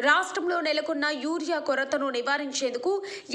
రాష్ట్రంలో నెలకొన్న యూరియా కొరతను నివారించేందుకు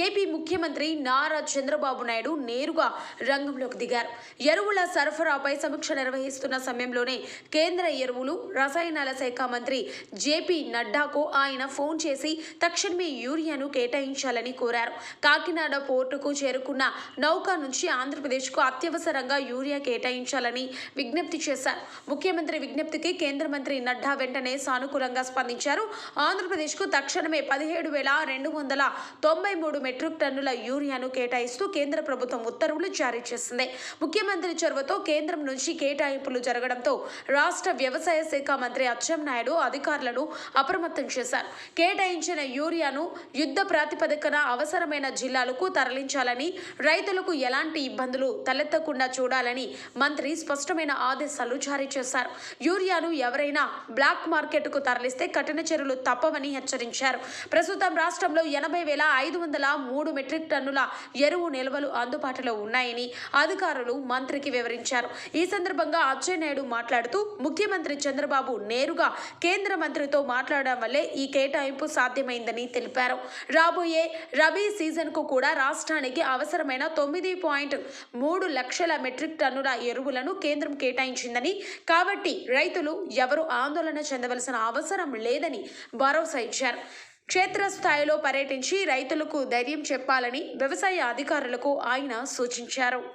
ఏపీ ముఖ్యమంత్రి నారా చంద్రబాబు నాయుడు నేరుగా రంగంలోకి దిగారు. ఎరువుల సరఫరాపై సమీక్ష నిర్వహిస్తున్న సమయంలోనే కేంద్ర ఎరువులు, రసాయనాల శాఖ మంత్రి జేపీ నడ్డాకు ఆయన ఫోన్ చేసి తక్షణమే యూరియాను కేటాయించాలని కోరారు. కాకినాడ పోర్టుకు చేరుకున్న నౌక నుంచి ఆంధ్రప్రదేశ్కు అత్యవసరంగా యూరియా కేటాయించాలని విజ్ఞప్తి చేశారు. ముఖ్యమంత్రి విజ్ఞప్తికి కేంద్ర మంత్రి నడ్డా వెంటనే సానుకూలంగా స్పందించారు. ఆంధ్రప్రదేశ్కు తక్షణమే 17,293 మెట్రిక్ టన్నుల యూరియాను కేటాయిస్తూ కేంద్ర ప్రభుత్వం ఉత్తర్వులు జారీ చేసింది. ముఖ్యమంత్రి చొరవతో కేంద్రం నుంచి కేటాయింపులు జరగడంతో రాష్ట్ర వ్యవసాయ శాఖ మంత్రి అచ్చెన్నాయుడు అధికారులను అప్రమత్తం చేశారు. కేటాయించిన యూరియాను యుద్ధ ప్రాతిపదికన అవసరమైన జిల్లాలకు తరలించాలని, రైతులకు ఎలాంటి ఇబ్బందులు తలెత్తకుండా చూడాలని మంత్రి స్పష్టమైన ఆదేశాలు జారీ చేశారు. యూరియాను ఎవరైనా బ్లాక్ మార్కెట్కు తరలిస్తే కఠిన చర్యలు తప్పవని హెచ్చరించారు. ప్రస్తుతం రాష్ట్రంలో 80,503 మెట్రిక్ టన్నుల ఎరువు నిల్వలు అందుబాటులో ఉన్నాయని అధికారులు మంత్రికి వివరించారు. ఈ సందర్భంగా అచ్చెన్నాయుడు మాట్లాడుతూ ముఖ్యమంత్రి చంద్రబాబు నేరుగా కేంద్ర మంత్రితో మాట్లాడడం వల్లే ఈ కేటాయింపు సాధ్యమైందని తెలిపారు. రాబోయే రబీ సీజన్కు కూడా రాష్ట్రానికి అవసరమైన 9.3 లక్షల మెట్రిక్ టన్నుల ఎరువులను కేంద్రం కేటాయించిందని, కాబట్టి రైతులు ఎవరు ఆందోళన చెందవలసిన అవసరం లేదని భరోసా ఇచ్చారు. క్షేత్రస్థాయిలో పర్యటించి రైతులకు ధైర్యం చెప్పాలని వ్యవసాయ అధికారులకు ఆయన సూచించారు.